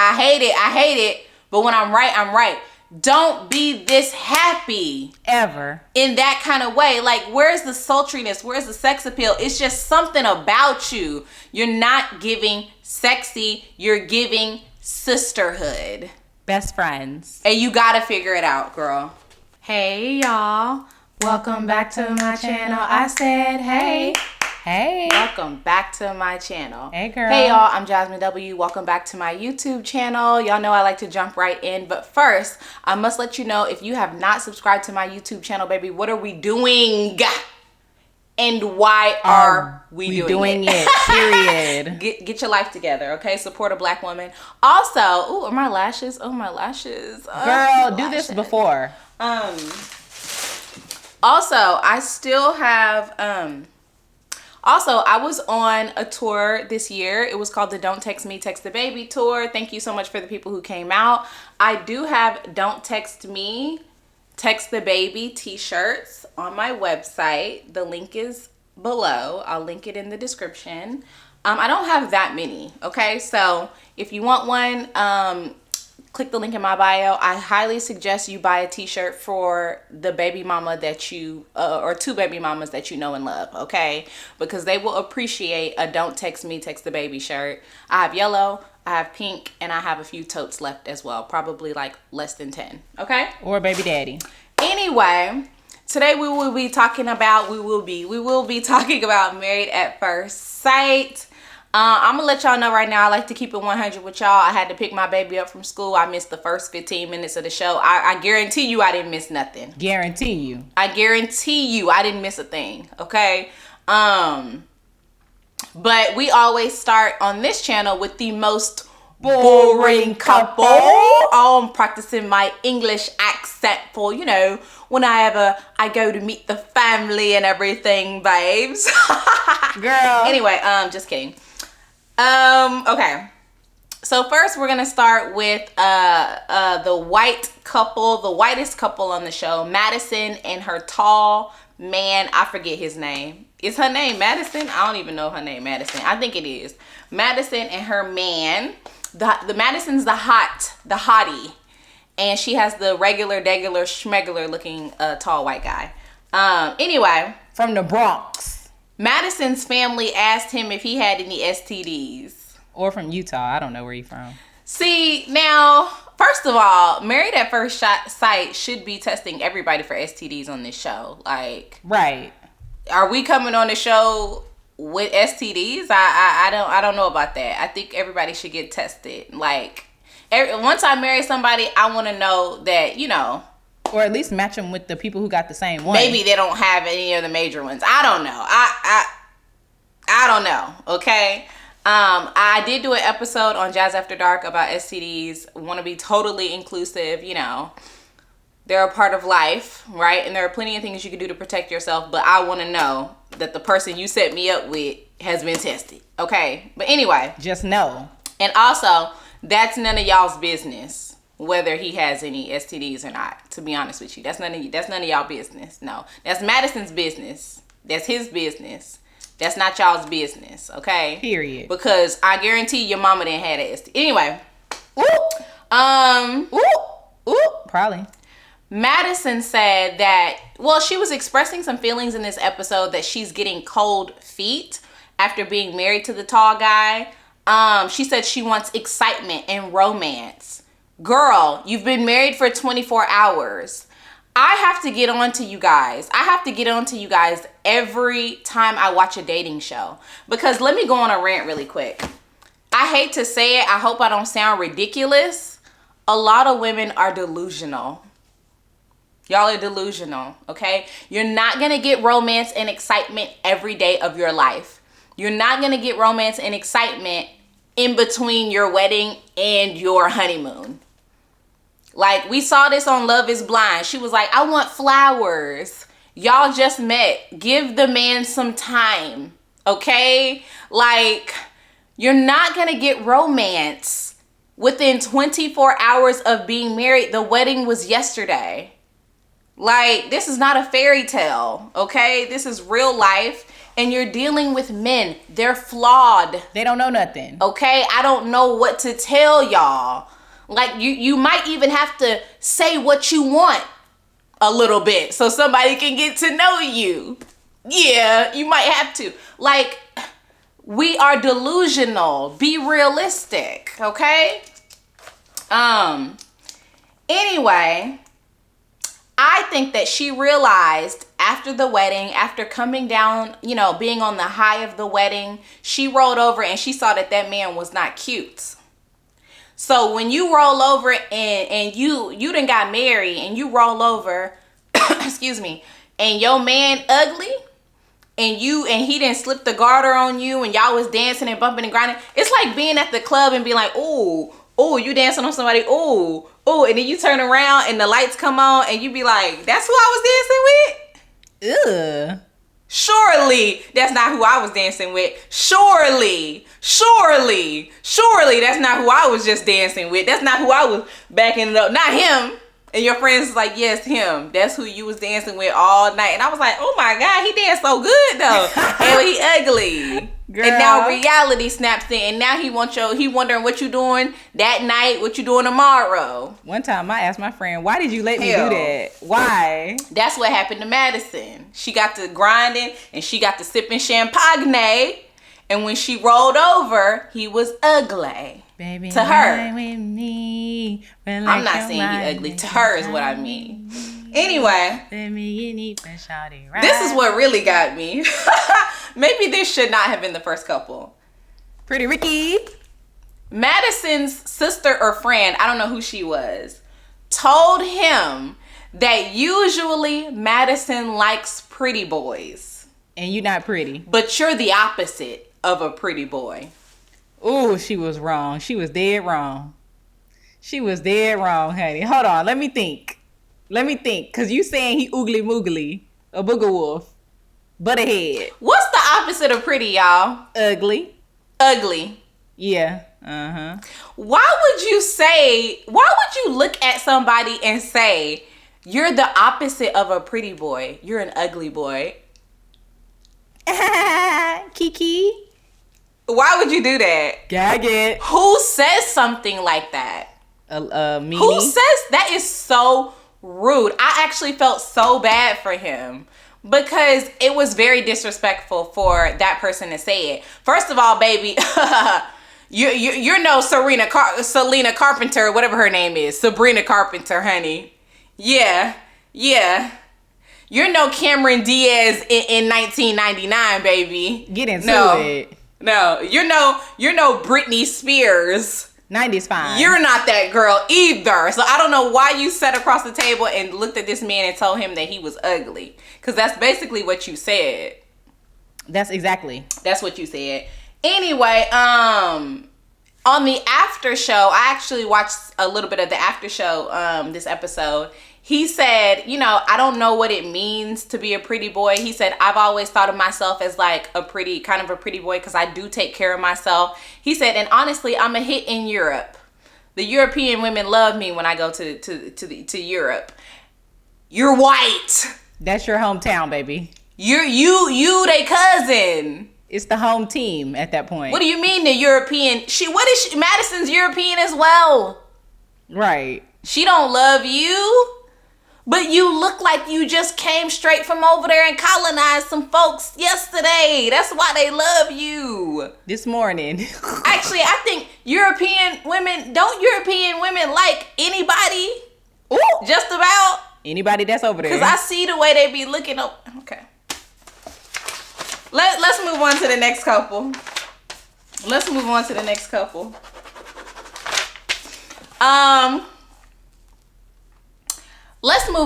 I hate it. I hate it. But when I'm right, I'm right. Don't be this happy. Ever. In that kind of way. Like, where's the sultriness? Where's the sex appeal? It's just something about you. You're not giving sexy. You're giving sisterhood. Best friends. And you gotta figure it out, girl. Hey, y'all. Welcome back to my channel. I said, hey. Hey. Welcome back to my channel. Hey, girl. Hey, y'all. I'm Jazmyn W. Welcome back to my YouTube channel. Y'all know I like to jump right in. But first, I must let you know, if you have not subscribed to my YouTube channel, baby, what are we doing? And why are we doing it? Period. Get your life together, okay? Support a black woman. Also, ooh, are my lashes? Oh, my lashes. Oh, girl, do this before. Also, I still have... Also, I was on a tour this year. It was called the Don't Text Me, Text the Baby tour. Thank you so much for the people who came out. I do have Don't Text Me, Text the Baby t-shirts on my website. The link is below. I'll link it in the description. I don't have that many, okay? So if you want one, click the link in my bio. I highly suggest you buy a t-shirt for the baby mama that you, or two baby mamas that you know and love, okay? Because they will appreciate a Don't Text Me, Text the Baby shirt. I have yellow, I have pink, and I have a few totes left as well. Probably like less than 10, okay? Or baby daddy. Anyway, today we will be talking about, Married at First Sight. I'm gonna let y'all know right now, I like to keep it 100 with y'all. I had to pick my baby up from school. I missed the first 15 minutes of the show. I guarantee you I didn't miss nothing. Guarantee you. I guarantee you I didn't miss a thing, okay? But we always start on this channel with the most boring couple. Oh, I'm practicing my English accent for, you know, whenever I go to meet the family and everything, babes. Girl. Anyway, just kidding. Okay. So first we're gonna start with the white couple, the whitest couple on the show, Madison and her tall man. I forget his name. Is her name Madison? I don't even know her name, Madison. I think it is. Madison and her man. The Madison's the hottie. And she has the regular, schmegular looking tall white guy. Anyway. From the Bronx. Madison's family asked him if he had any STDs. Or from Utah. I don't know where he's from. See, now, first of all, Married at First Sight should be testing everybody for STDs on this show. Like, right. Are we coming on the show with STDs? I don't know about that. I think everybody should get tested. Like, once I marry somebody, I want to know that, you know. Or at least match them with the people who got the same one. Maybe they don't have any of the major ones. I don't know. I don't know. Okay. I did do an episode on Jazz After Dark about STDs. Want to be totally inclusive. You know, they're a part of life, right? And there are plenty of things you can do to protect yourself. But I want to know that the person you set me up with has been tested. Okay. But anyway. Just know. And also, that's none of y'all's business whether he has any STDs or not, to be honest with you. That's none of y'all business. No. That's Madison's business. That's his business. That's not y'all's business, okay? Period. Because I guarantee your mama didn't have an STD. Anyway. Probably. Madison said that, well, she was expressing some feelings in this episode that she's getting cold feet after being married to the tall guy. She said she wants excitement and romance. Girl, you've been married for 24 hours. I have to get on to you guys. Every time I watch a dating show. Because let me go on a rant really quick. I hate to say it. I hope I don't sound ridiculous. A lot of women are delusional. Y'all are delusional, okay? You're not going to get romance and excitement every day of your life. You're not going to get romance and excitement in between your wedding and your honeymoon. Like, we saw this on Love is Blind. She was like, I want flowers. Y'all just met. Give the man some time, okay? Like, you're not going to get romance within 24 hours of being married. The wedding was yesterday. Like, this is not a fairy tale, okay? This is real life. and you're dealing with men. They're flawed. They don't know nothing. Okay? I don't know what to tell y'all. Like, you might even have to say what you want a little bit so somebody can get to know you. Yeah, you might have to. Like, we are delusional. Be realistic, okay? Anyway, I think that she realized after the wedding, after coming down, you know, being on the high of the wedding, she rolled over and she saw that that man was not cute. So when you roll over and you done got married and you roll over, excuse me, and your man ugly, and he didn't slip the garter on you and y'all was dancing and bumping and grinding, it's like being at the club and being like, ooh, you dancing on somebody, ooh, and then you turn around and the lights come on and you be like, that's who I was dancing with? Ugh. Surely that's not who I was dancing with. Surely that's not who I was just dancing with. That's not who I was backing it up. Not him. And your friends is like, yes, him. That's who you was dancing with all night. And I was like, oh my God, he danced so good though. And he ugly. Girl. And now reality snaps in. And now he wondering what you doing that night, what you doing tomorrow. One time I asked my friend, why did you let me do that? Why? That's what happened to Madison. She got to grinding and she got to sipping champagne. And when she rolled over, he was ugly. Baby, to her. With me, I'm not saying he ugly. To her is what I mean. Anyway, this is what really got me. Maybe this should not have been the first couple. Pretty Ricky. Madison's sister or friend, I don't know who she was, told him that usually Madison likes pretty boys. And you're not pretty. But you're the opposite of a pretty boy. Ooh, she was wrong. She was dead wrong. She was dead wrong, honey. Hold on. Let me think. Because you saying he oogly moogly. A booger wolf. Butterhead. What's the opposite of pretty, y'all? Ugly. Ugly. Yeah. Uh-huh. Why would you look at somebody and say, you're the opposite of a pretty boy. You're an ugly boy. Kiki. Why would you do that? Gag it. Who says something like that? Meanie. Who says that is so rude? I actually felt so bad for him because it was very disrespectful for that person to say it. First of all, baby, you're no Selena Carpenter, whatever her name is, Sabrina Carpenter, honey. Yeah. You're no Cameron Diaz in 1999, baby. Get into it. No, you're no Britney Spears. 90's fine. You're not that girl either. So I don't know why you sat across the table and looked at this man and told him that he was ugly. Because that's basically what you said. That's what you said. Anyway, on the after show, I actually watched a little bit of the after show this episode. He said, I don't know what it means to be a pretty boy. He said, I've always thought of myself as like a pretty boy because I do take care of myself. He said, and honestly, I'm a hit in Europe. The European women love me when I go to Europe. You're white. That's your hometown, baby. You they cousin. It's the home team at that point. What do you mean the European? Madison's European as well. Right. She don't love you. But you look like you just came straight from over there and colonized some folks yesterday. That's why they love you. This morning. Actually, I think European women like anybody? Ooh. Just about. Anybody that's over there. Because I see the way they be looking up. Okay. Let's move on to the next couple. Let's move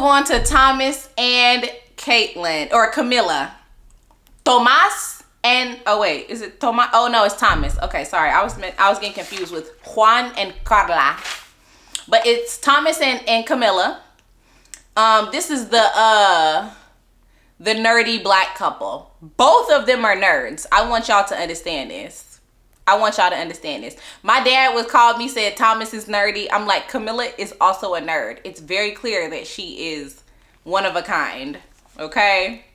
on to Thomas and Caitlyn, or Camilla. Tomas and, is it Tomas? Oh no, it's Thomas. Okay, sorry. I was getting confused with Juan and Carla. But it's Thomas and Camilla. This is the nerdy black couple. Both of them are nerds. I want y'all to understand this. My dad called me, said Thomas is nerdy. I'm like, Camilla is also a nerd. It's very clear that she is one of a kind. Okay?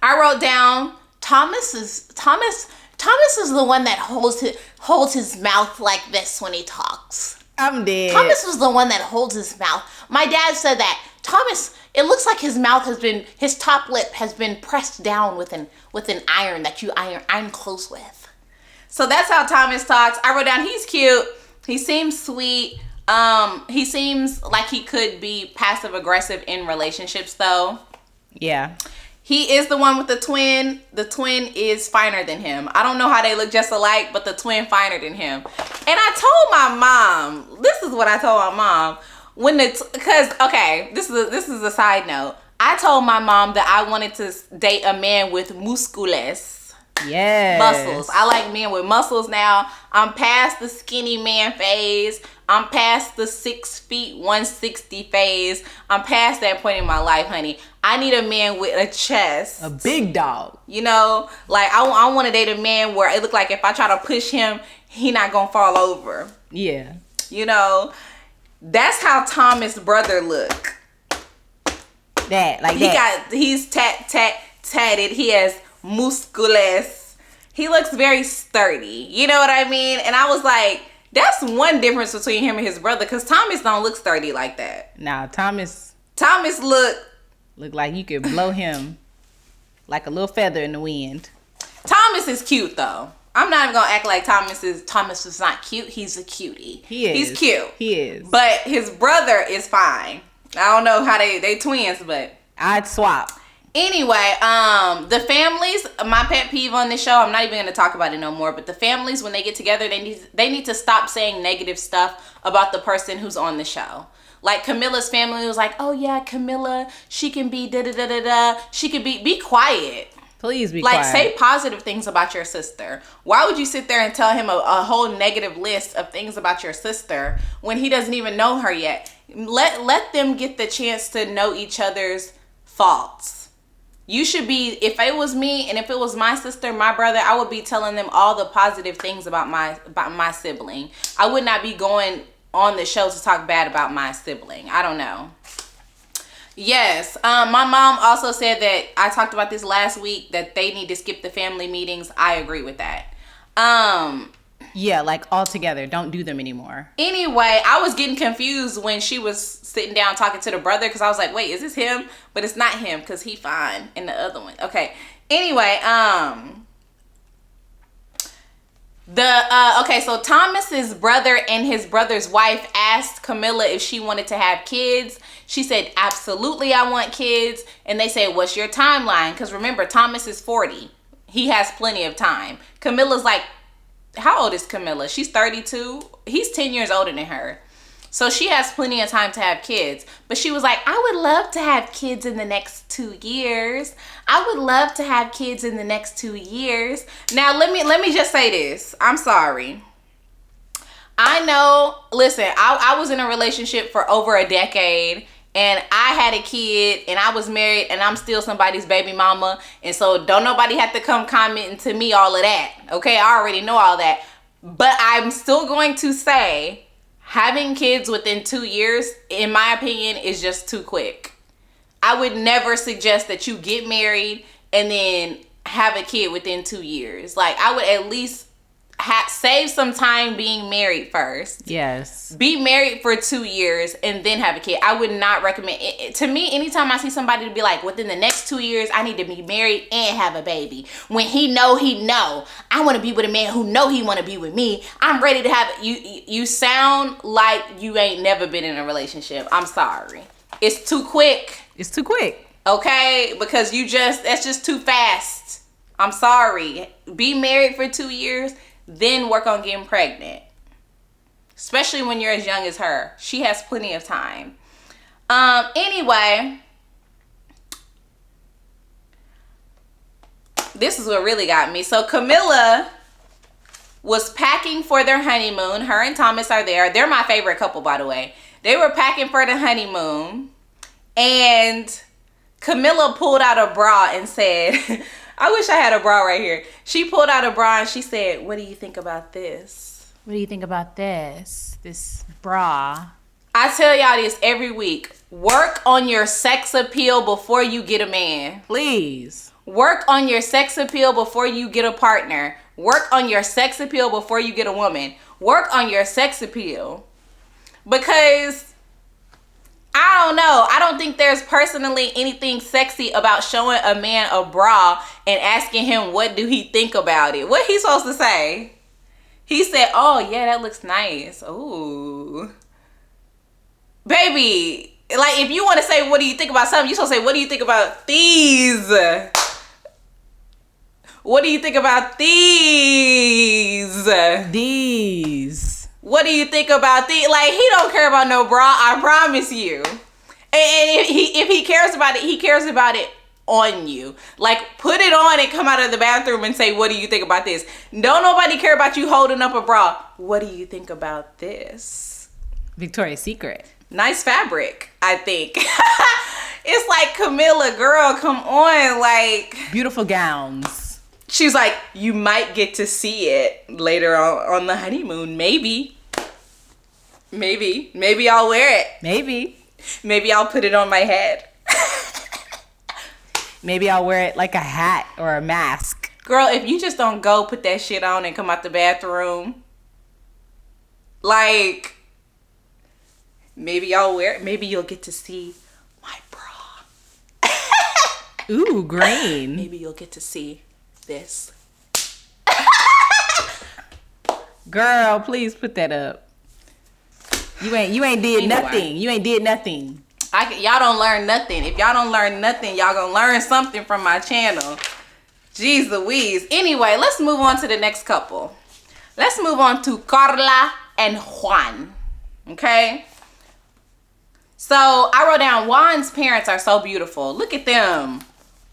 I wrote down Thomas is the one that holds his mouth like this when he talks. I'm dead. Thomas was the one that holds his mouth. My dad said that Thomas, it looks like his top lip has been pressed down with an iron that you iron close with. So that's how Thomas talks. I wrote down he's cute. He seems sweet. He seems like he could be passive aggressive in relationships though. Yeah. He is the one with the twin. The twin is finer than him. I don't know how they look just alike, but the twin finer than him. And I told my mom, this is what I told my mom this is a side note. I told my mom that I wanted to date a man with muscles. Yes. Muscles. I like men with muscles now. I'm past the skinny man phase. I'm past the 6 feet 160 phase. I'm past that point in my life, honey. I need a man with a chest. A big dog. You know, like I want to date a man where it look like if I try to push him, he not gonna fall over. Yeah. You know, that's how Thomas' brother look. He's tatted. He has muscles. He looks very sturdy. You know what I mean? And I was like, that's one difference between him and his brother, because Thomas don't look sturdy like that. Nah, Thomas look like you could blow him like a little feather in the wind. Thomas is cute though. I'm not even gonna act like Thomas is not cute. He's a cutie. He's cute. He is. But his brother is fine. I don't know how they twins, but I'd swap. Anyway, the families, my pet peeve on this show, I'm not even going to talk about it no more, but the families, when they get together, they need to stop saying negative stuff about the person who's on the show. Like Camilla's family was like, oh yeah, Camilla, she can be da-da-da-da-da. She can be quiet. Please be quiet. Like, say positive things about your sister. Why would you sit there and tell him a whole negative list of things about your sister when he doesn't even know her yet? Let them get the chance to know each other's faults. You should be, if it was me and if it was my sister, my brother, I would be telling them all the positive things about my sibling. I would not be going on the show to talk bad about my sibling. I don't know. Yes. My mom also said that, I talked about this last week, that they need to skip the family meetings. I agree with that. Yeah, like altogether, don't do them anymore. Anyway, I was getting confused when she was sitting down talking to the brother, because I was like, wait, is this him? But it's not him, because he fine in the other one. Okay. Anyway, so Thomas's brother and his brother's wife asked Camilla if she wanted to have kids. She said, absolutely, I want kids. And they said, what's your timeline? Because remember, Thomas is 40. He has plenty of time. Camilla's like, how old is Camilla? She's 32. He's 10 years older than her. So she has plenty of time to have kids. But she was like, I would love to have kids in the next 2 years. I would love to have kids in the next 2 years. Now, let me just say this. I'm sorry. I know, listen, I was in a relationship for over a decade. And I had a kid, and I was married, and I'm still somebody's baby mama. And so don't nobody have to come commenting to me all of that. Okay, I already know all that. But I'm still going to say, having kids within 2 years, in my opinion, is just too quick. I would never suggest that you get married and then have a kid within 2 years. Like, I would at least save some time being married first. Yes. Be married for 2 years and then have a kid. I would not recommend it. To me, anytime I see somebody to be like, within the next 2 years, I need to be married and have a baby. When he know. I want to be with a man who know he want to be with me. I'm ready to have you sound like you ain't never been in a relationship. I'm sorry. It's too quick. It's too quick. Okay? Because that's just too fast. I'm sorry. Be married for 2 years. Then work on getting pregnant. Especially when you're as young as her. She has plenty of time. Anyway. This is what really got me. So Camilla was packing for their honeymoon. Her and Thomas are there. They're my favorite couple, by the way. They were packing for the honeymoon. And Camilla pulled out a bra and said... I wish I had a bra right here. She pulled out a bra and she said, what do you think about this? What do you think about this? This bra. I tell y'all this every week. Work on your sex appeal before you get a man. Please. Work on your sex appeal before you get a partner. Work on your sex appeal before you get a woman. Work on your sex appeal. Because I don't know. I don't think there's personally anything sexy about showing a man a bra and asking him what do he think about it. What he supposed to say? He said, "Oh yeah, that looks nice." Ooh. Baby, like if you want to say what do you think about something, you supposed to say what do you think about these? What do you think about these? These. What do you think about these? Like, he don't care about no bra, I promise you. And if he cares about it, he cares about it on you. Like, put it on and come out of the bathroom and say, what do you think about this? Don't nobody care about you holding up a bra. What do you think about this? Victoria's Secret. Nice fabric, I think. It's like, Camilla, girl, come on. Like, beautiful gowns. She's like, you might get to see it later on the honeymoon. Maybe I'll wear it. Maybe I'll put it on my head. Maybe I'll wear it like a hat or a mask. Girl, if you just don't go put that shit on and come out the bathroom, like, maybe I'll wear it. Maybe you'll get to see my bra. Ooh, green. Maybe you'll get to see this. Girl, please put that up. You ain't did nothing. You ain't did nothing. Y'all don't learn nothing. If y'all don't learn nothing, y'all gonna learn something from my channel. Jeez Louise. Anyway, let's move on to the next couple. Let's move on to Carla and Juan. Okay? So I wrote down Juan's parents are so beautiful. Look at them.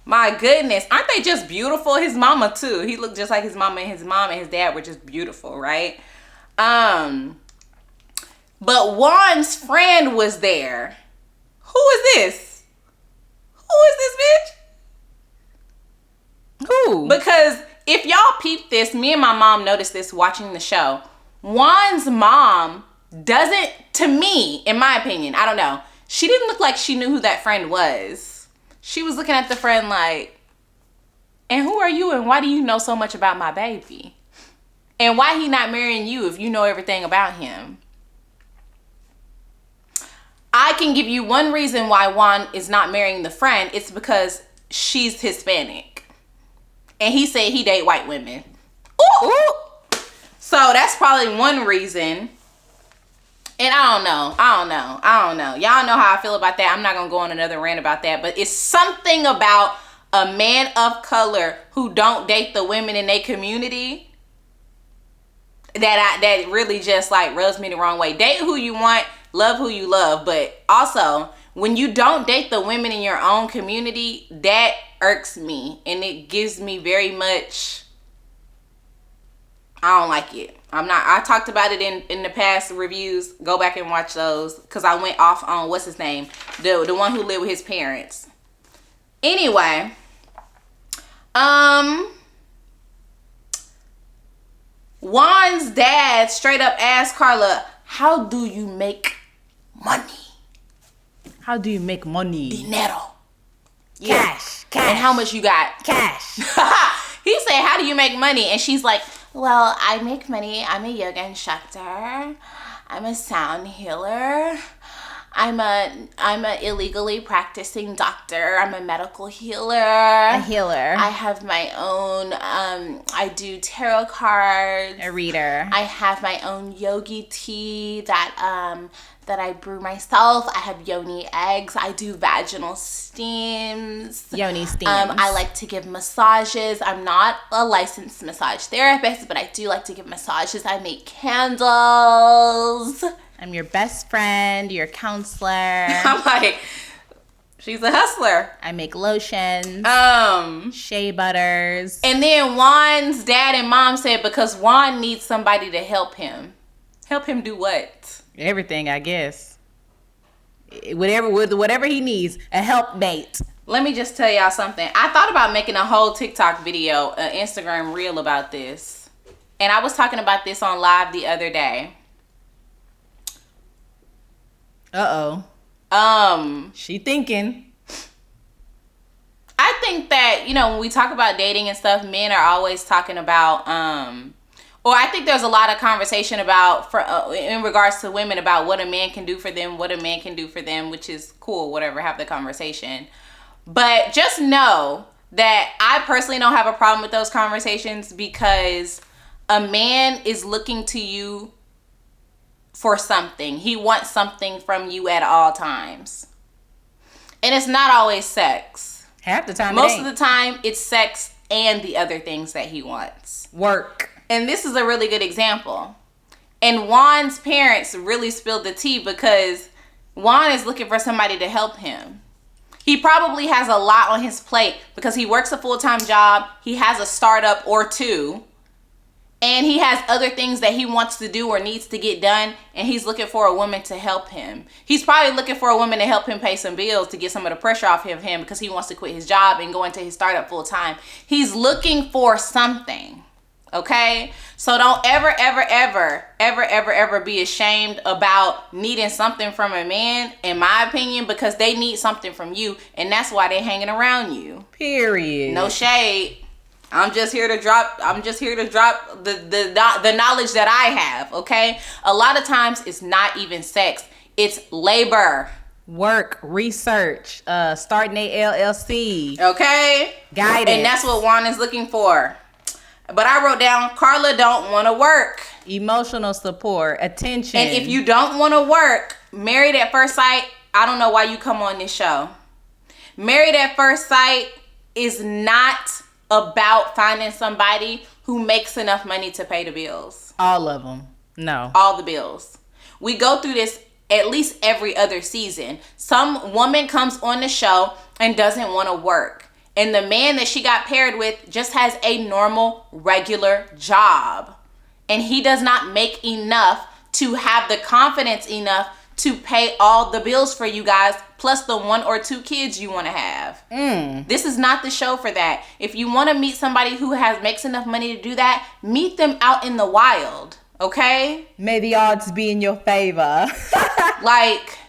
My goodness. Aren't they just beautiful? His mama too. He looked just like his mama, and his mom and his dad were just beautiful, right? But Juan's friend was there. Who is this? Who is this bitch? Who? Because if y'all peep this, me and my mom noticed this watching the show. Juan's mom doesn't, to me, in my opinion, I don't know, she didn't look like she knew who that friend was. She was looking at the friend like, and who are you and why do you know so much about my baby? And why he not marrying you if you know everything about him? I can give you one reason why Juan is not marrying the friend. It's because she's Hispanic. And he said he date white women. Ooh. So that's probably one reason. And I don't know. Y'all know how I feel about that. I'm not going to go on another rant about that. But it's something about a man of color who don't date the women in their community that really just like rubs me the wrong way. Date who you want, love who you love. But also, when you don't date the women in your own community, that irks me. And it gives me very much, I don't like it. I talked about it in the past reviews. Go back and watch those. Because I went off on, what's his name? The one who lived with his parents. Anyway. Juan's dad straight up asked Carla, how do you make money? How do you make money? Dinero. Cash. And how much you got? Cash. He said, how do you make money? And she's like, well, I make money. I'm a yoga instructor. I'm a sound healer. I'm a illegally practicing doctor. I'm a medical healer. A healer. I have my own, I do tarot cards. A reader. I have my own yogi tea that I brew myself. I have yoni eggs. I do vaginal steams. Yoni steams. I like to give massages. I'm not a licensed massage therapist, but I do like to give massages. I make candles. I'm your best friend, your counselor. I'm like, she's a hustler. I make lotions. Shea butters. And then Juan's dad and mom said because Juan needs somebody to help him. Help him do what? Everything, I guess. Whatever he needs, a helpmate. Let me just tell y'all something. I thought about making a whole TikTok video, an Instagram reel about this. And I was talking about this on live the other day. Uh-oh. She thinking. I think that, when we talk about dating and stuff, men are always talking about, or I think there's a lot of conversation about, in regards to women, about what a man can do for them, which is cool, whatever, have the conversation. But just know that I personally don't have a problem with those conversations, because a man is looking to you for something. He wants something from you at all times. And it's not always sex. Half the time Most of the time, it's sex and the other things that he wants. Work. And this is a really good example. And Juan's parents really spilled the tea, because Juan is looking for somebody to help him. He probably has a lot on his plate because he works a full-time job. He has a startup or two. And he has other things that he wants to do or needs to get done. And he's looking for a woman to help him. He's probably looking for a woman to help him pay some bills, to get some of the pressure off of him, because he wants to quit his job and go into his startup full-time. He's looking for something. Okay? So don't ever be ashamed about needing something from a man, in my opinion, because they need something from you, and that's why they're hanging around you. Period. No shade. I'm just here to drop the knowledge that I have, okay? A lot of times it's not even sex. It's labor. Work, research, starting a LLC. Okay? Guidance. And that's what Juan is looking for. But I wrote down, Carla don't want to work. Emotional support, attention. And if you don't want to work, Married at First Sight, I don't know why you come on this show. Married at First Sight is not about finding somebody who makes enough money to pay the bills. All of them. No. All the bills. We go through this at least every other season. Some woman comes on the show and doesn't want to work. And the man that she got paired with just has a normal, regular job. And he does not make enough to have the confidence enough to pay all the bills for you guys, plus the 1 or 2 kids you want to have. This is not the show for that. If you want to meet somebody who makes enough money to do that, meet them out in the wild, okay? May the odds be in your favor. Like,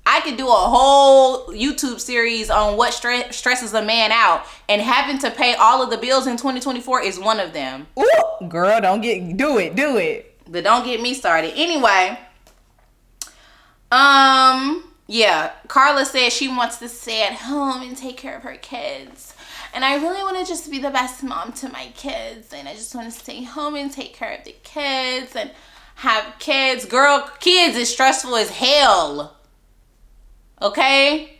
I could do a whole YouTube series on what stresses a man out, and having to pay all of the bills in 2024 is one of them. Ooh, girl, do it. But don't get me started. Anyway, yeah, Carla said she wants to stay at home and take care of her kids. And I really want to just be the best mom to my kids. And I just want to stay home and take care of the kids and have kids. Girl, kids is stressful as hell. Okay?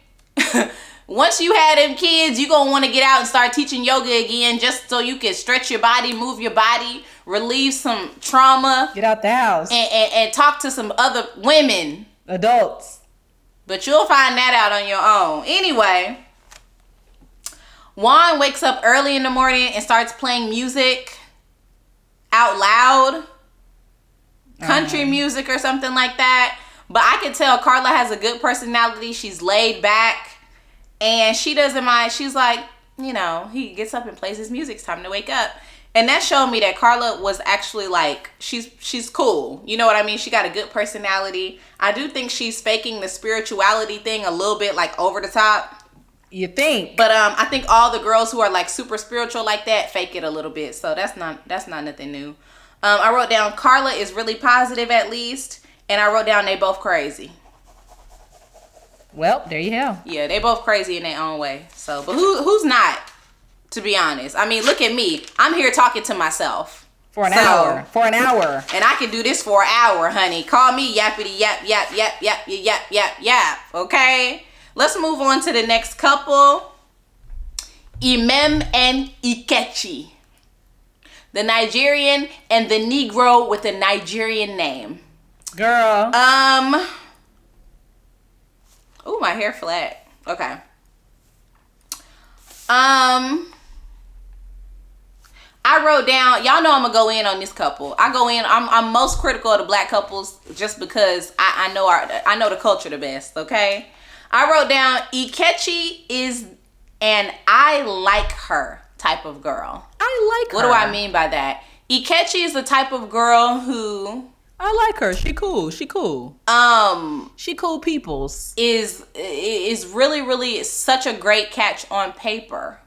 Once you have them kids, you gonna want to get out and start teaching yoga again, just so you can stretch your body, move your body, relieve some trauma. Get out the house. And talk to some other women. Adults. But you'll find that out on your own. Anyway, Juan wakes up early in the morning and starts playing music out loud. Country music or something like that. But I can tell Carla has a good personality. She's laid back. And she doesn't mind. She's like, he gets up and plays his music. It's time to wake up. And that showed me that Carla was actually like, she's cool. You know what I mean? She got a good personality. I do think she's faking the spirituality thing a little bit, like, over the top. You think? But I think all the girls who are like super spiritual like that fake it a little bit. So that's not nothing new. I wrote down Carla is really positive, at least. And I wrote down they both crazy. Well, there you go. Yeah, they both crazy in their own way. So, but who's not, to be honest? I mean, look at me. I'm here talking to myself. For an hour. And I can do this for an hour, honey. Call me yappity yap, yap, yap, yap, yap, yap, yap. Okay? Let's move on to the next couple. Imem and Ikechi. The Nigerian and the Negro with a Nigerian name. Girl. Ooh, my hair flat. Okay. I wrote down, y'all know I'm gonna go in on this couple. I'm most critical of the black couples just because I know the culture the best, okay? I wrote down Ikechi is an I like her type of girl. I like her. What do I mean by that? Ikechi is the type of girl who I like her. She cool. She cool. She cool peoples. Is really, really such a great catch on paper.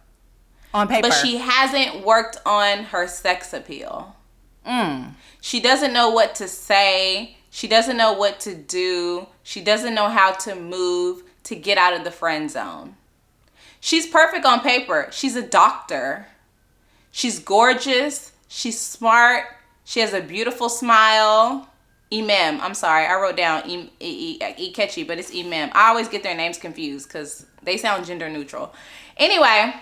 On paper. But she hasn't worked on her sex appeal. She doesn't know what to say. She doesn't know what to do. She doesn't know how to move to get out of the friend zone. She's perfect on paper. She's a doctor. She's gorgeous. She's smart. She has a beautiful smile. Imem. I'm sorry. I wrote down Ikechi, but it's Imem. I always get their names confused because they sound gender neutral. Anyway,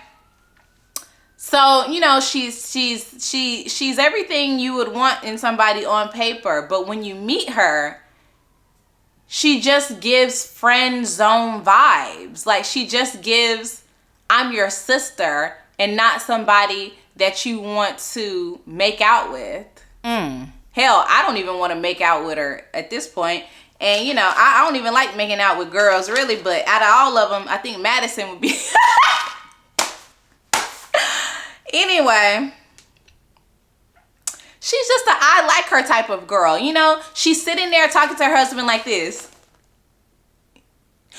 so, you know, she's everything you would want in somebody on paper. But when you meet her, she just gives friend zone vibes. Like, she just gives, I'm your sister and not somebody that you want to make out with. Hell, I don't even want to make out with her at this point. And, you know, I don't even like making out with girls, really. But out of all of them, I think Madison would be... Anyway, she's just a I like her type of girl. You know, she's sitting there talking to her husband like this.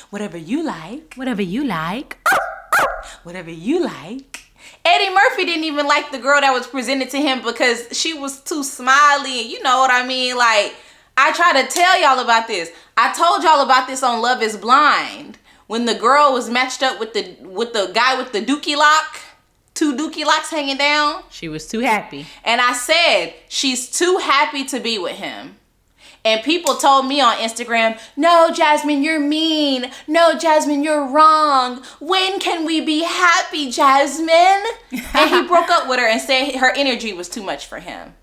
Whatever you like. Whatever you like. Whatever you like. Eddie Murphy didn't even like the girl that was presented to him because she was too smiley. You know what I mean? Like, I try to tell y'all about this. I told y'all about this on Love is Blind. When the girl was matched up with the guy with the dookie lock. 2 dookie locks hanging down. She was too happy. And I said, she's too happy to be with him. And people told me on Instagram, no, Jazmyn, you're mean. No, Jazmyn, you're wrong. When can we be happy, Jazmyn? And he broke up with her and said her energy was too much for him.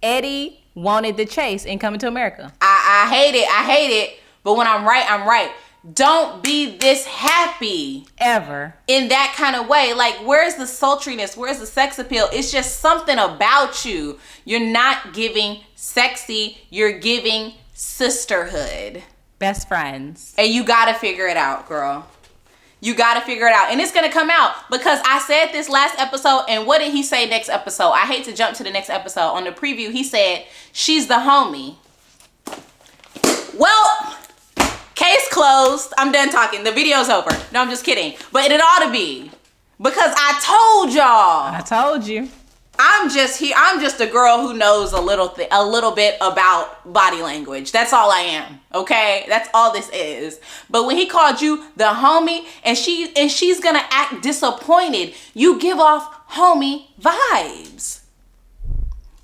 Eddie wanted the chase in Coming to America. I hate it. I hate it. But when I'm right, I'm right. Don't be this happy. Ever. In that kind of way. Like, where's the sultriness? Where's the sex appeal? It's just something about you. You're not giving sexy. You're giving sisterhood. Best friends. And you got to figure it out, girl. You got to figure it out. And it's going to come out. Because I said this last episode. And what did he say next episode? I hate to jump to the next episode. On the preview, he said, she's the homie. Well... Case closed. I'm done talking. The video's over. No, I'm just kidding. But it ought to be. Because I told y'all. I told you. I'm just here. I'm just a girl who knows a little bit about body language. That's all I am. Okay? That's all this is. But when he called you the homie and she's gonna act disappointed, you give off homie vibes.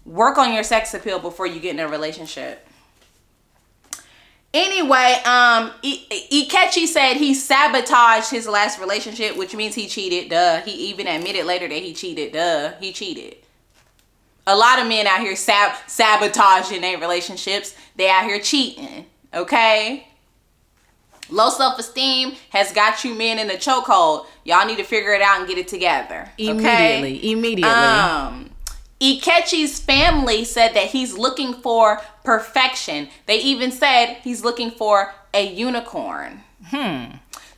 Work on your sex appeal before you get in a relationship. Anyway, Ikechi said he sabotaged his last relationship, which means he cheated. Duh. He even admitted later that he cheated. Duh. He cheated. A lot of men out here sabotaging their relationships. They out here cheating. Okay? Low self-esteem has got you men in the chokehold. Y'all need to figure it out and get it together. Okay? Immediately. Ikechi's family said that he's looking for perfection. They even said he's looking for a unicorn.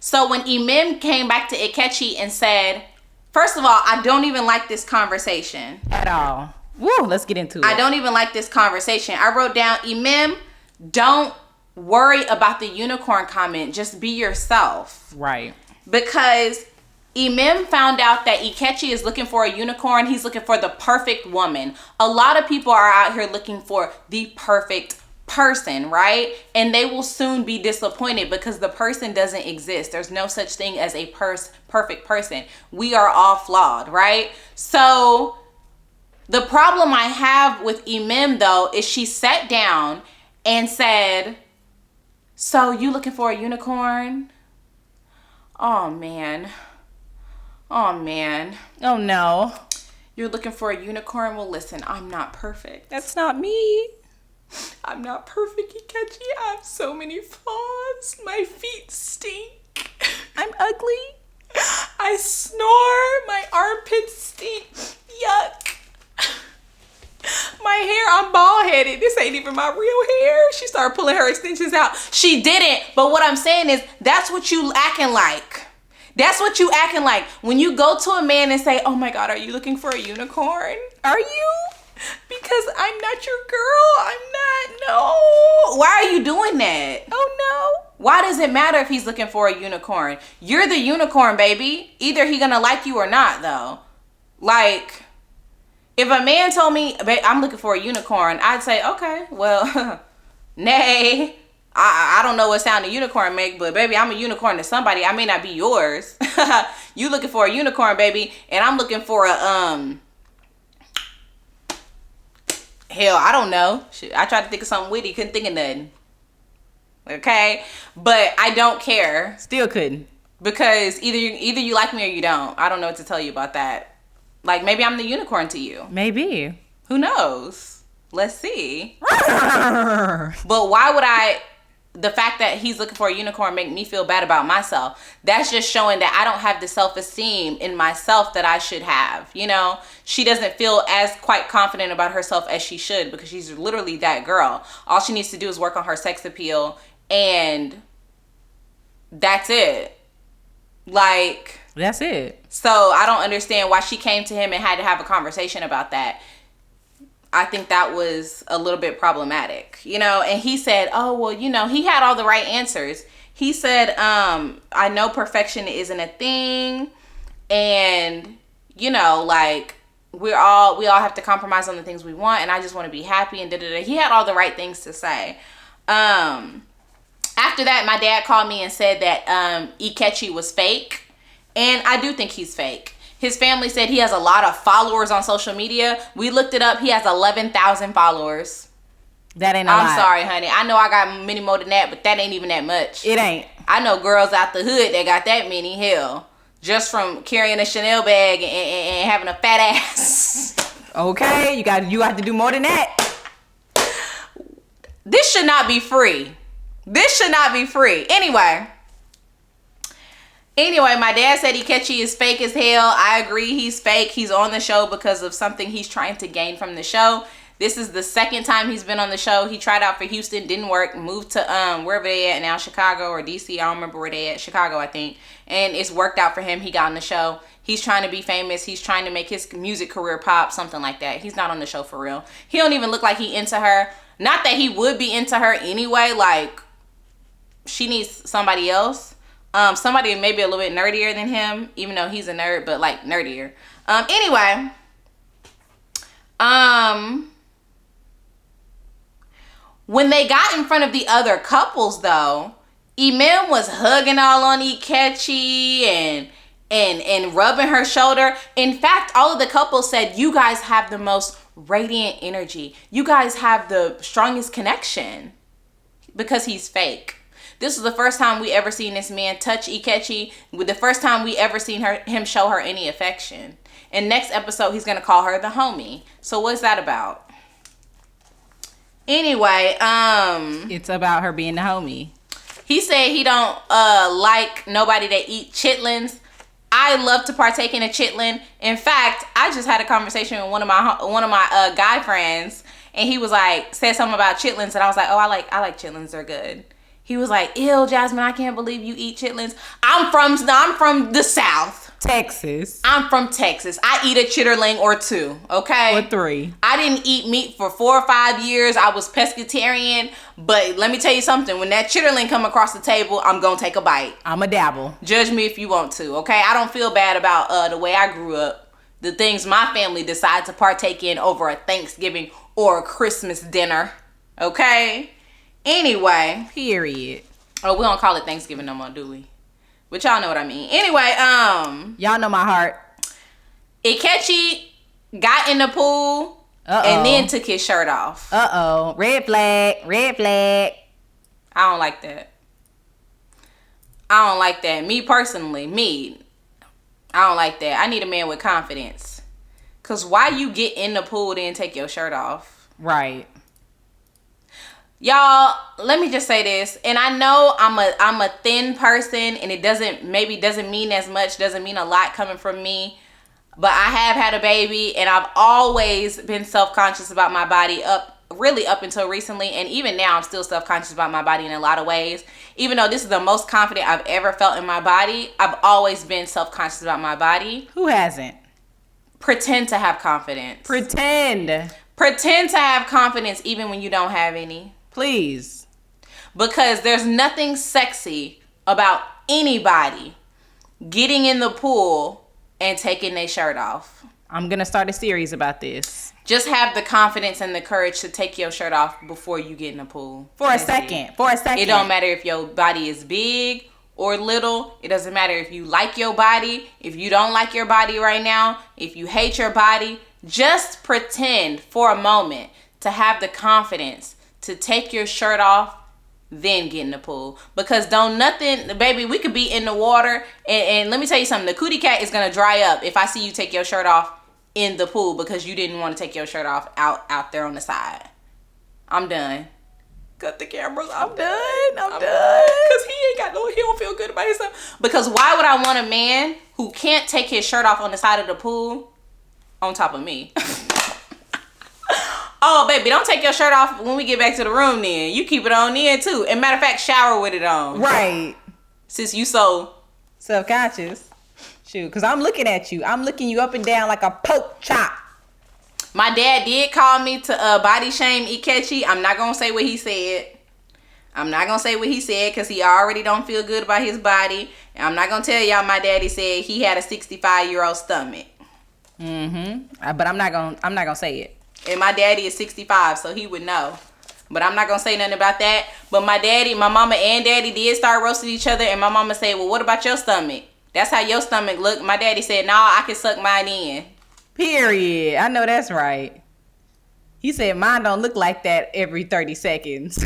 So when Imem came back to Ikechi and said, first of all, I don't even like this conversation. At all. Woo, let's get into it. I don't even like this conversation. I wrote down, Imem, don't worry about the unicorn comment. Just be yourself. Right. Because... Imem found out that Ikechi is looking for a unicorn. He's looking for the perfect woman. A lot of people are out here looking for the perfect person, right? And they will soon be disappointed because the person doesn't exist. There's no such thing as a perfect person. We are all flawed, right? So the problem I have with Imem, though, is she sat down and said, so you looking for a unicorn? Oh, man. Oh, man. Oh, no. You're looking for a unicorn? Well, listen, I'm not perfect. That's not me. I'm not perfect, Ikechi. I have so many flaws. My feet stink. I'm ugly. I snore. My armpits stink. Yuck. My hair, I'm bald-headed. This ain't even my real hair. She started pulling her extensions out. She didn't. But what I'm saying is, that's what you acting like. That's what you acting like. When you go to a man and say, oh my God, are you looking for a unicorn? Are you? Because I'm not your girl. I'm not. No. Why are you doing that? Oh no. Why does it matter if he's looking for a unicorn? You're the unicorn, baby. Either he gonna like you or not, though. Like, if a man told me, I'm looking for a unicorn, I'd say, okay, well, nay. I don't know what sound a unicorn make, but baby, I'm a unicorn to somebody. I may not be yours. You looking for a unicorn, baby, and I'm looking for a hell, I don't know. Shit, I tried to think of something witty, couldn't think of nothing. Okay, but I don't care. Still couldn't. Because either you like me or you don't. I don't know what to tell you about that. Like, maybe I'm the unicorn to you. Maybe. Who knows? Let's see. But why would the fact that he's looking for a unicorn make me feel bad about myself? That's just showing that I don't have the self-esteem in myself that I should have. You know, she doesn't feel as quite confident about herself as she should, because she's literally that girl. All she needs to do is work on her sex appeal, and that's it. Like, that's it. So I don't understand why she came to him and had to have a conversation about that. I think that was a little bit problematic, you know. And he said, oh, well, you know, he had all the right answers. He said, I know perfection isn't a thing, and, you know, like, we all have to compromise on the things we want, and I just want to be happy, and da-da-da. He had all the right things to say. After that, my dad called me and said that Ikechi was fake, and I do think he's fake. His family said he has a lot of followers on social media. We looked it up. He has 11,000 followers. That ain't a lot. I'm sorry, honey. I know I got many more than that, but that ain't even that much. It ain't. I know girls out the hood that got that many. Hell, just from carrying a Chanel bag and having a fat ass. Okay, you got to do more than that. This should not be free. This should not be free. Anyway, my dad said Ikechi is fake as hell. I agree, he's fake. He's on the show because of something he's trying to gain from the show. This is the second time he's been on the show. He tried out for Houston, didn't work, moved to wherever they at now, Chicago or DC. I don't remember where they at. Chicago, I think. And it's worked out for him. He got on the show. He's trying to be famous. He's trying to make his music career pop, something like that. He's not on the show for real. He don't even look like he into her. Not that he would be into her anyway. Like, she needs somebody else. Somebody maybe a little bit nerdier than him, even though he's a nerd, but like nerdier. Anyway, when they got in front of the other couples, though, Imen was hugging all on Ikechi and rubbing her shoulder. In fact, all of the couples said, you guys have the most radiant energy. You guys have the strongest connection, because he's fake. This was the first time we ever seen this man touch Ikechi. The first time we ever seen him show her any affection. And next episode, he's going to call her the homie. So what's that about? Anyway, it's about her being the homie. He said he don't like nobody that eat chitlins. I love to partake in a chitlin. In fact, I just had a conversation with one of my guy friends, and he was like, said something about chitlins, and I was like, oh, I like chitlins. They're good. He was like, ew, Jazmyn, I can't believe you eat chitlins. I'm from the South. Texas. I'm from Texas. I eat a chitterling or two, okay? Or 3. I didn't eat meat for 4 or 5 years. I was pescatarian. But let me tell you something. When that chitterling come across the table, I'm going to take a bite. I'm a dabble. Judge me if you want to, okay? I don't feel bad about the way I grew up. The things my family decided to partake in over a Thanksgiving or a Christmas dinner, okay? Anyway. Period. Oh, we don't call it Thanksgiving no more, do we? But y'all know what I mean. Anyway, y'all know my heart. Ikechi got in the pool and then took his shirt off. Red flag. Red flag. I don't like that. I don't like that. Me personally, I don't like that. I need a man with confidence. Cause why you get in the pool then take your shirt off? Right. Y'all, let me just say this, and I know I'm a thin person, and it doesn't mean as much, doesn't mean a lot coming from me, but I have had a baby, and I've always been self-conscious about my body up until recently, and even now I'm still self-conscious about my body in a lot of ways. Even though this is the most confident I've ever felt in my body, I've always been self-conscious about my body. Who hasn't? Pretend to have confidence. Pretend. Pretend to have confidence even when you don't have any. Please. Because there's nothing sexy about anybody getting in the pool and taking their shirt off. I'm going to start a series about this. Just have the confidence and the courage to take your shirt off before you get in the pool. For a second. It don't matter if your body is big or little. It doesn't matter if you like your body, if you don't like your body right now, if you hate your body. Just pretend for a moment to have the confidence to take your shirt off, then get in the pool. Because baby, we could be in the water, and let me tell you something, the cootie cat is going to dry up if I see you take your shirt off in the pool because you didn't want to take your shirt off out there on the side. I'm done. Cut the cameras. I'm done. Because he don't feel good about himself. Because why would I want a man who can't take his shirt off on the side of the pool on top of me? Oh, baby, don't take your shirt off when we get back to the room then. You keep it on then, too. And matter of fact, shower with it on. Right. Since you so self-conscious. Shoot, because I'm looking at you. I'm looking you up and down like a pork chop. My dad did call me to body shame Ikechi. I'm not going to say what he said. Because he already don't feel good about his body. And I'm not going to tell y'all my daddy said he had a 65-year-old stomach. But I'm not gonna say it. And my daddy is 65, so he would know. But I'm not gonna say nothing about that. But my mama and daddy did start roasting each other, and my mama said, well, what about your stomach? That's how your stomach look. My daddy said, nah, I can suck mine in. Period. I know that's right. He said mine don't look like that every 30 seconds.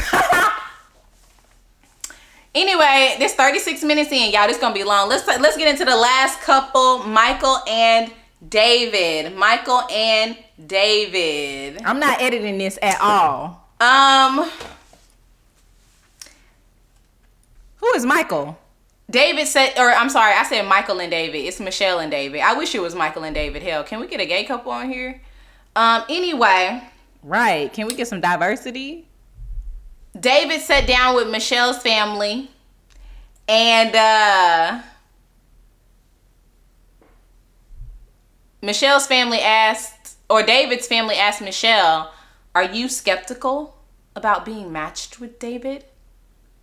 Anyway, this 36 minutes in, y'all. This gonna be long. Let's get into the last couple, Michael and David. I'm not editing this at all. Who is Michael? David said, or I'm sorry, I said Michael and David. It's Michelle and David. I wish it was Michael and David. Hell, can we get a gay couple on here? Anyway. Right. Can we get some diversity? David sat down with Michelle's family, and Michelle's family asked, or David's family asked Michelle, are you skeptical about being matched with David?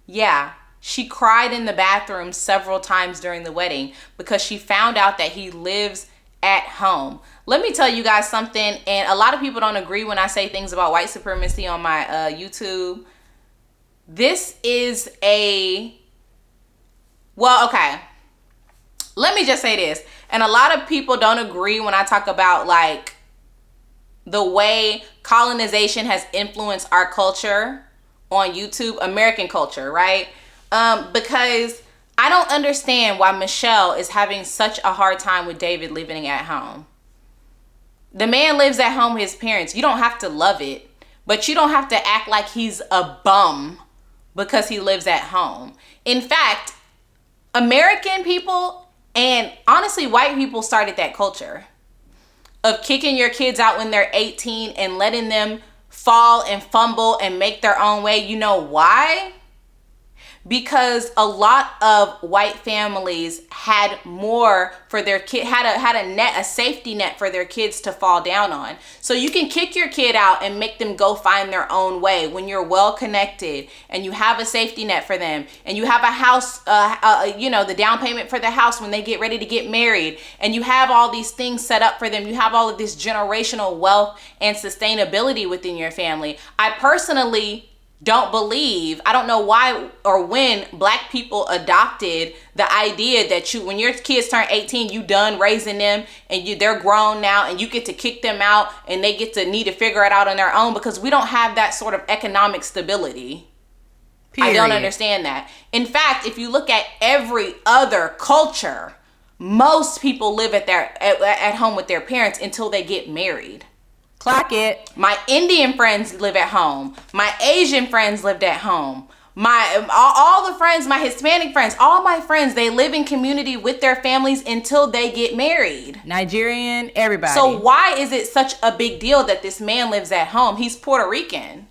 Yeah. She cried in the bathroom several times during the wedding because she found out that he lives at home. Let me tell you guys something, and a lot of people don't agree when I say things about white supremacy on my YouTube. This is okay. Let me just say this. And a lot of people don't agree when I talk about like the way colonization has influenced our culture on YouTube, American culture, right? Because I don't understand why Michelle is having such a hard time with David living at home. The man lives at home with his parents. You don't have to love it, but you don't have to act like he's a bum because he lives at home. In fact, American people and honestly white people started that culture of kicking your kids out when they're 18 and letting them fall and fumble and make their own way. You know why? Because a lot of white families had more for their kid, had a safety net for their kids to fall down on. So you can kick your kid out and make them go find their own way when you're well connected and you have a safety net for them and you have a house, the down payment for the house when they get ready to get married, and you have all these things set up for them. You have all of this generational wealth and sustainability within your family. I personally I don't know why or when black people adopted the idea that when your kids turn 18, you done raising them and they're grown now and you get to kick them out and they get to need to figure it out on their own, because we don't have that sort of economic stability. Period. I don't understand that. In fact, if you look at every other culture, most people live at home with their parents until they get married. Clock it. My Indian friends live at home. My Asian friends lived at home. All the friends, my Hispanic friends, all my friends, they live in community with their families until they get married. Nigerian, everybody. So why is it such a big deal that this man lives at home? He's Puerto Rican.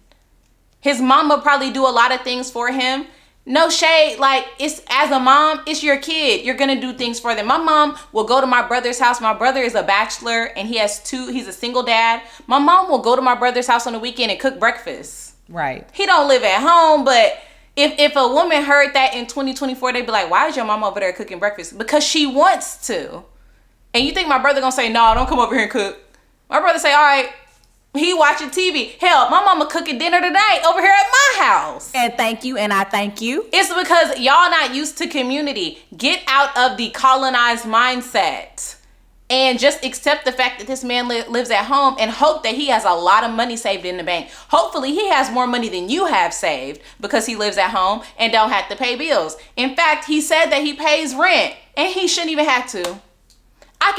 His mama probably do a lot of things for him. No shade, like, it's, as a mom, it's your kid. You're gonna do things for them. My mom will go to my brother's house. My brother is a bachelor and he's a single dad. My mom will go to my brother's house on the weekend and cook breakfast. Right. He don't live at home, but if a woman heard that in 2024, they'd be like, why is your mom over there cooking breakfast? Because she wants to. And you think my brother gonna say, no, don't come over here and cook? My brother say, all right. He watching TV. Hell, my mama cooking dinner tonight over here at my house. And thank you, and I thank you. It's because y'all not used to community. Get out of the colonized mindset and just accept the fact that this man lives at home and hope that he has a lot of money saved in the bank. Hopefully he has more money than you have saved because he lives at home and don't have to pay bills. In fact, he said that he pays rent and he shouldn't even have to. I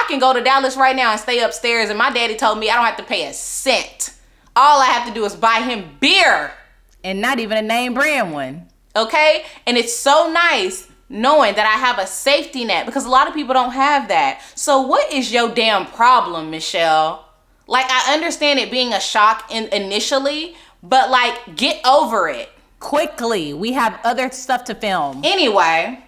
can go to Dallas right now and stay upstairs, and my daddy told me I don't have to pay a cent. All I have to do is buy him beer. And not even a name brand one. Okay? And it's so nice knowing that I have a safety net because a lot of people don't have that. So what is your damn problem, Michelle? Like, I understand it being a shock initially, but like, get over it. Quickly. We have other stuff to film. Anyway,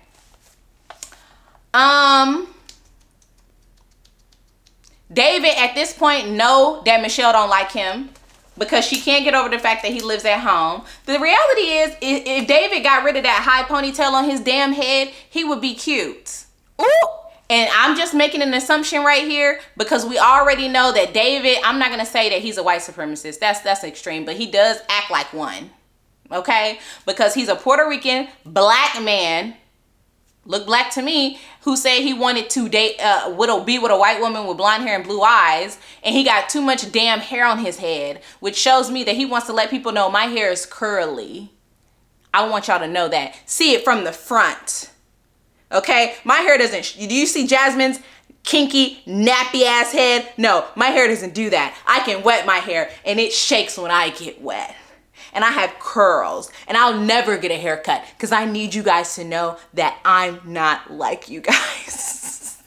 David, at this point, know that Michelle don't like him because she can't get over the fact that he lives at home. The reality is, if David got rid of that high ponytail on his damn head, he would be cute. Ooh. And I'm just making an assumption right here because we already know that David, I'm not going to say that he's a white supremacist. That's extreme, but he does act like one. Okay? Because he's a Puerto Rican black man, look black to me, who said he wanted to be with a white woman with blonde hair and blue eyes, and he got too much damn hair on his head, which shows me that he wants to let people know my hair is curly. I want y'all to know that. See it from the front. Okay? My hair doesn't, do you see Jazmyn's kinky, nappy ass head? No, my hair doesn't do that. I can wet my hair, and it shakes when I get wet. And I have curls, and I'll never get a haircut because I need you guys to know that I'm not like you guys.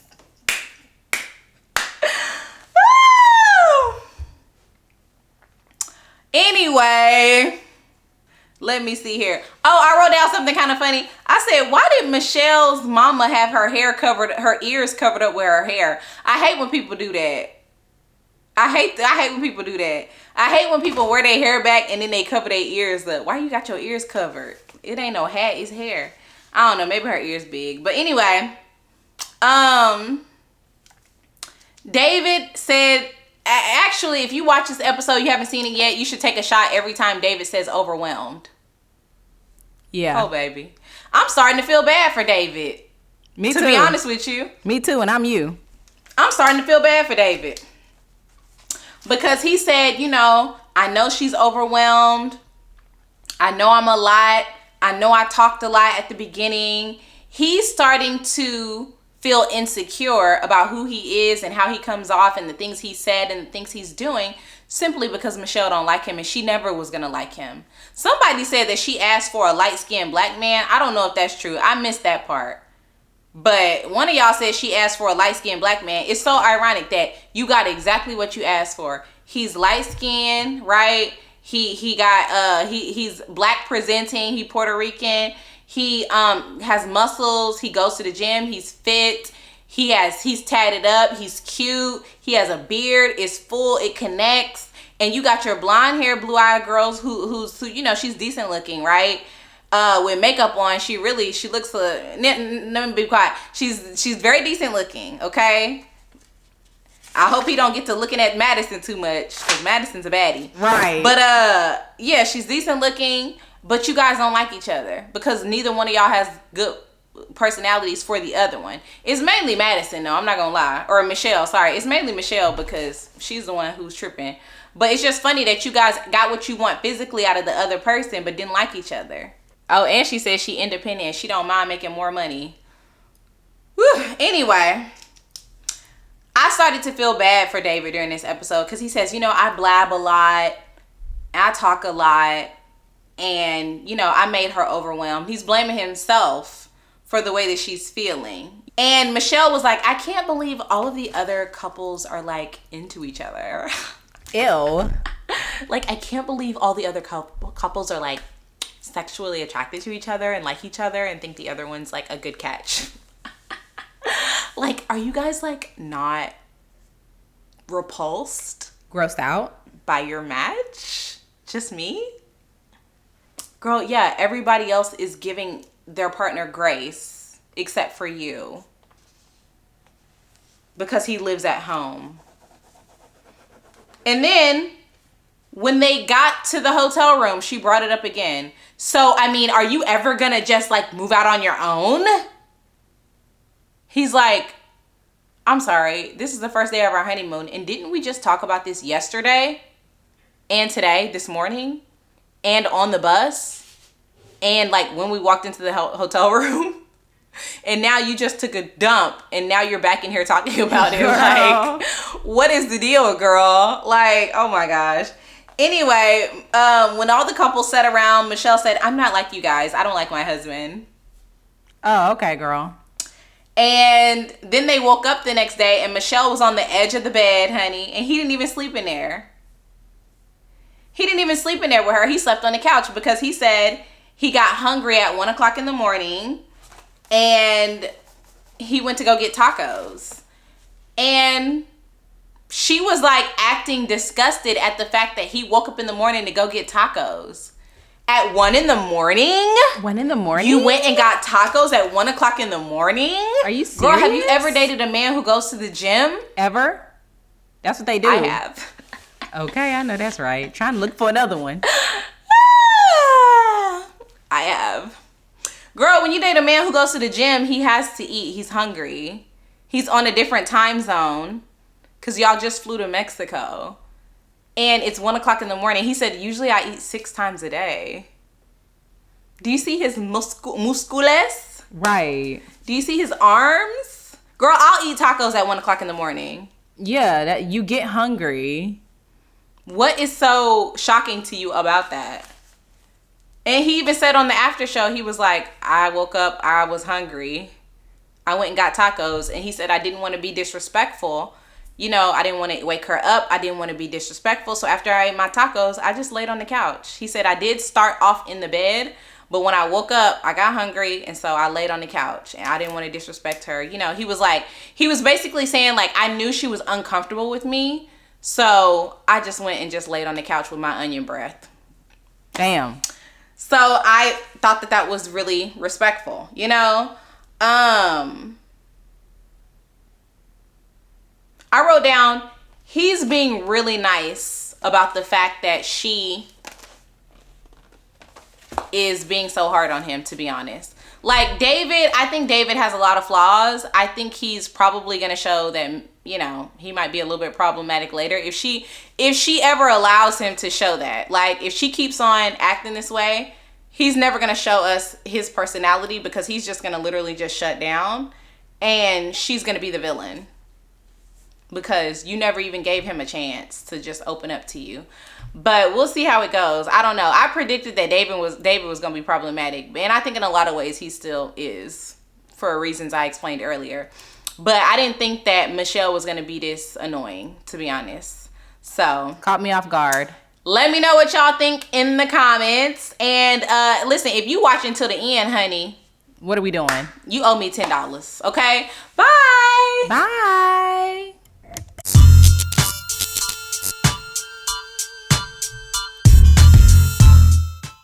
Anyway, let me see here. Oh, I wrote down something kind of funny. I said, why did Michelle's mama have her ears covered up with her hair? I hate when people do that. I hate when people do that. I hate when people wear their hair back and then they cover their ears up. Why you got your ears covered? It ain't no hat, it's hair. I don't know, maybe her ear's big. But anyway, David said, actually, if you watch this episode, you haven't seen it yet, you should take a shot every time David says overwhelmed. Yeah. Oh, baby. I'm starting to feel bad for David. Me too. To be honest with you. Me too, and I'm you. I'm starting to feel bad for David. Because he said, you know, I know she's overwhelmed. I know I'm a lot. I know I talked a lot at the beginning. He's starting to feel insecure about who he is and how he comes off and the things he said and the things he's doing simply because Michelle don't like him and she never was going to like him. Somebody said that she asked for a light-skinned black man. I don't know if that's true. I missed that part. But one of y'all said she asked for a light-skinned black man. It's so ironic that you got exactly what you asked for. He's light-skinned, right? He's black presenting. He Puerto Rican. He has muscles. He goes to the gym. He's fit. He's tatted up. He's cute. He has a beard. It's full. It connects. And you got your blonde hair, blue-eyed girls who you know, she's decent looking, right? With makeup on, she looks, let me be quiet. She's very decent looking, okay? I hope he don't get to looking at Madison too much, because Madison's a baddie. Right. But, yeah, she's decent looking, but you guys don't like each other, because neither one of y'all has good personalities for the other one. It's mainly Madison, though, I'm not gonna lie. Or Michelle, sorry. It's mainly Michelle, because she's the one who's tripping. But it's just funny that you guys got what you want physically out of the other person, but didn't like each other. Oh, and she says she independent. She don't mind making more money. Whew. Anyway, I started to feel bad for David during this episode because he says, you know, I blab a lot. I talk a lot. And, you know, I made her overwhelmed. He's blaming himself for the way that she's feeling. And Michelle was like, I can't believe all of the other couples are, like, into each other. Ew. Like, I can't believe all the other couples are, like, sexually attracted to each other and like each other and think the other one's like a good catch. Like, are you guys like not repulsed? Grossed out? By your match? Just me? Girl, yeah, everybody else is giving their partner grace except for you. Because he lives at home. And then when they got to the hotel room, she brought it up again. So, I mean, are you ever gonna just like move out on your own? He's like, I'm sorry, this is the first day of our honeymoon. And didn't we just talk about this yesterday? And today, this morning? And on the bus? And like when we walked into the hotel room? And now you just took a dump and now you're back in here talking about it. Like, what is the deal, girl? Like, oh my gosh. Anyway, when all the couples sat around, Michelle said, I'm not like you guys. I don't like my husband. Oh, okay, girl. And then they woke up the next day and Michelle was on the edge of the bed, honey. And he didn't even sleep in there. He didn't even sleep in there with her. He slept on the couch because he said he got hungry at 1 o'clock in the morning. And he went to go get tacos. And she was like acting disgusted at the fact that he woke up in the morning to go get tacos. At 1 in the morning? 1 in the morning? You went and got tacos at 1 o'clock in the morning? Are you serious? Girl, have you ever dated a man who goes to the gym? Ever? That's what they do. I have. Okay, I know that's right. Trying to look for another one. I have. Girl, when you date a man who goes to the gym, he has to eat. He's hungry. He's on a different time zone because y'all just flew to Mexico. And it's 1 o'clock in the morning. He said, usually I eat 6 times a day. Do you see his muscles? Right. Do you see his arms? Girl, I'll eat tacos at 1 o'clock in the morning. Yeah, that you get hungry. What is so shocking to you about that? And he even said on the after show, he was like, I woke up, I was hungry. I went and got tacos. And he said, I didn't want to be disrespectful. You know, I didn't want to wake her up. I didn't want to be disrespectful. So after I ate my tacos, I just laid on the couch. He said, I did start off in the bed, but when I woke up, I got hungry. And so I laid on the couch and I didn't want to disrespect her. You know, he was basically saying like, I knew she was uncomfortable with me. So I just went and just laid on the couch with my onion breath. Damn. So I thought that was really respectful, you know? I wrote down, he's being really nice about the fact that she is being so hard on him, to be honest. Like David, I think David has a lot of flaws. I think he's probably going to show that, you know, he might be a little bit problematic later. If she ever allows him to show that, like if she keeps on acting this way, he's never going to show us his personality because he's just going to literally just shut down and she's going to be the villain because you never even gave him a chance to just open up to you. But we'll see how it goes. I don't know. I predicted that David was going to be problematic, and I think in a lot of ways he still is for reasons I explained earlier. But I didn't think that Michelle was going to be this annoying, to be honest. So Caught me off guard. Let me know what y'all think in the comments. And listen, if you watch until the end, honey, What are we doing? you owe me $10. Okay? Bye. Bye.